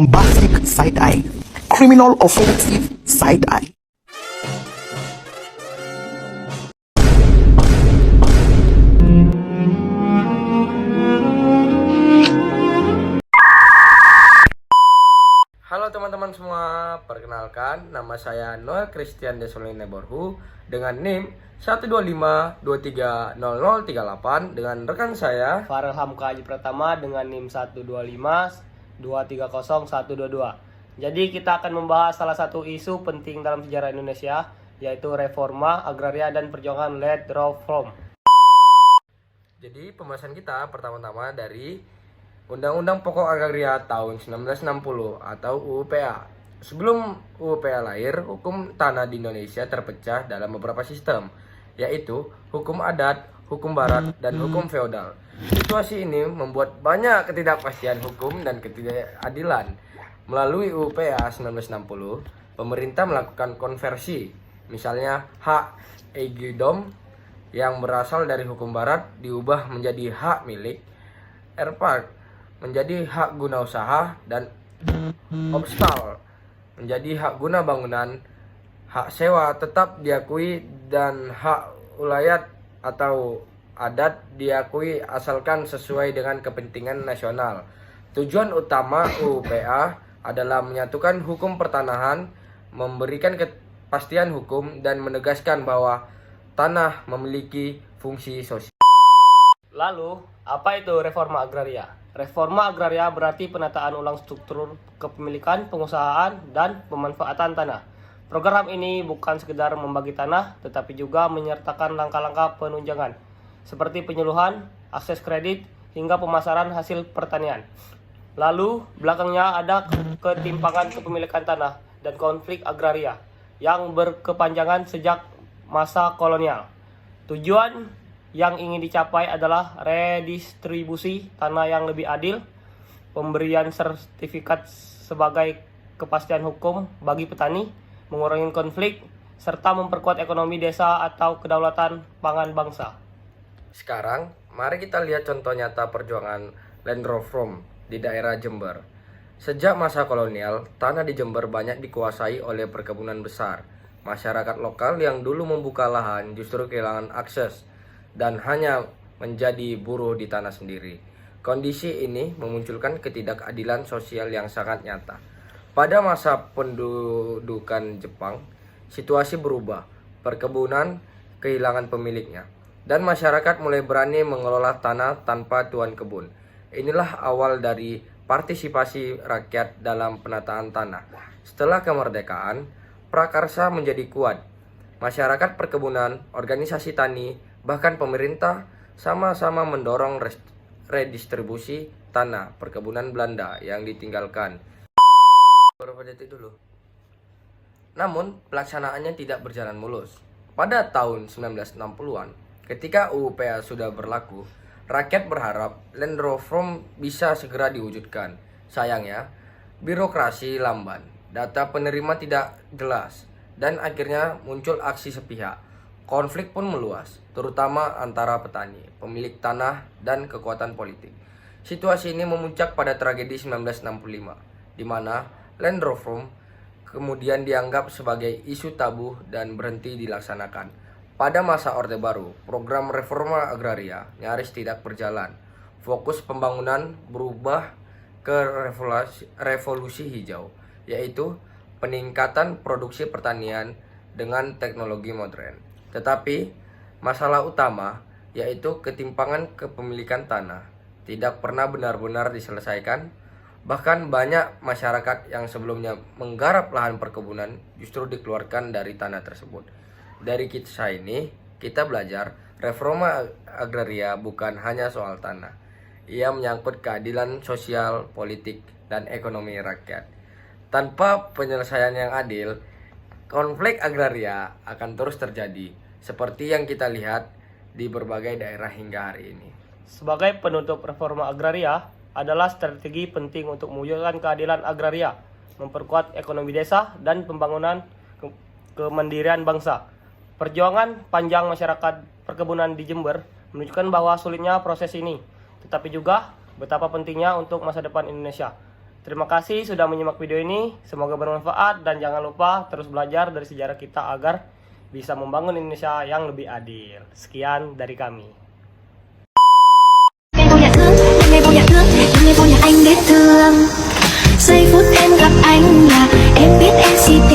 bombastic side-eye, criminal offensive side-eye. Halo teman-teman semua, perkenalkan nama saya Noel Christian Desolin Neborhu dengan NIM 125230038 dengan rekan saya Farel Hamka Haji Pratama dengan NIM 125230122. Jadi kita akan membahas salah satu isu penting dalam sejarah Indonesia, yaitu reforma agraria dan perjuangan Land Reform. Jadi pembahasan kita pertama-tama dari Undang-Undang Pokok Agraria tahun 1960 atau UUPA. Sebelum UUPA lahir, hukum tanah di Indonesia terpecah dalam beberapa sistem, yaitu hukum adat, hukum barat, dan hukum feodal. Situasi ini membuat banyak ketidakpastian hukum dan ketidakadilan. Melalui UUPA 1960, pemerintah melakukan konversi, misalnya hak ejido yang berasal dari hukum barat diubah menjadi hak milik, erpak menjadi hak guna usaha, dan obstal menjadi hak guna bangunan. Hak sewa tetap diakui dan hak ulayat atau adat diakui asalkan sesuai dengan kepentingan nasional. Tujuan utama UUPA adalah menyatukan hukum pertanahan, memberikan kepastian hukum, dan menegaskan bahwa tanah memiliki fungsi sosial. Lalu, apa itu reforma agraria? Reforma agraria berarti penataan ulang struktur kepemilikan, pengusahaan, dan pemanfaatan tanah. Program ini bukan sekedar membagi tanah, tetapi juga menyertakan langkah-langkah penunjangan, seperti penyuluhan, akses kredit, hingga pemasaran hasil pertanian. Lalu, belakangnya ada ketimpangan kepemilikan tanah dan konflik agraria yang berkepanjangan sejak masa kolonial. Tujuan yang ingin dicapai adalah redistribusi tanah yang lebih adil, pemberian sertifikat sebagai kepastian hukum bagi petani, mengurangi konflik, serta memperkuat ekonomi desa atau kedaulatan pangan bangsa. Sekarang, mari kita lihat contoh nyata perjuangan Land Reform di daerah Jember. Sejak masa kolonial, tanah di Jember banyak dikuasai oleh perkebunan besar. Masyarakat lokal yang dulu membuka lahan justru kehilangan akses dan hanya menjadi buruh di tanah sendiri. Kondisi ini memunculkan ketidakadilan sosial yang sangat nyata. Pada masa pendudukan Jepang, situasi berubah. Perkebunan kehilangan pemiliknya, dan masyarakat mulai berani mengelola tanah tanpa tuan kebun. Inilah awal dari partisipasi rakyat dalam penataan tanah. Setelah kemerdekaan, prakarsa menjadi kuat. Masyarakat perkebunan, organisasi tani, bahkan pemerintah sama-sama mendorong redistribusi tanah perkebunan Belanda yang ditinggalkan. Beberapa detik dulu. Namun, pelaksanaannya tidak berjalan mulus. Pada tahun 1960-an, ketika UUPA sudah berlaku, rakyat berharap Land Reform bisa segera diwujudkan. Sayangnya, birokrasi lamban, data penerima tidak jelas, dan akhirnya muncul aksi sepihak. Konflik pun meluas, terutama antara petani, pemilik tanah, dan kekuatan politik. Situasi ini memuncak pada tragedi 1965, di mana Land Reform kemudian dianggap sebagai isu tabu dan berhenti dilaksanakan. Pada masa Orde Baru, program reforma agraria nyaris tidak berjalan. Fokus pembangunan berubah ke revolusi hijau, yaitu peningkatan produksi pertanian dengan teknologi modern. Tetapi masalah utama, yaitu ketimpangan kepemilikan tanah, tidak pernah benar-benar diselesaikan. Bahkan banyak masyarakat yang sebelumnya menggarap lahan perkebunan justru dikeluarkan dari tanah tersebut. Dari kisah ini, kita belajar reforma agraria bukan hanya soal tanah. Ia menyangkut keadilan sosial, politik, dan ekonomi rakyat. Tanpa penyelesaian yang adil, konflik agraria akan terus terjadi, seperti yang kita lihat di berbagai daerah hingga hari ini. Sebagai penutup, reforma agraria adalah strategi penting untuk mewujudkan keadilan agraria, memperkuat ekonomi desa, dan pembangunan kemandirian bangsa. Perjuangan panjang masyarakat perkebunan di Jember menunjukkan bahwa sulitnya proses ini, tetapi juga betapa pentingnya untuk masa depan Indonesia. Terima kasih sudah menyimak video ini. Semoga bermanfaat dan jangan lupa terus belajar dari sejarah kita agar bisa membangun Indonesia yang lebih adil. Sekian dari kami. Em vô nhà thương, em vô nhà thương, em vô nhà anh để thương. Giây phút em gặp anh là em biết em si tình.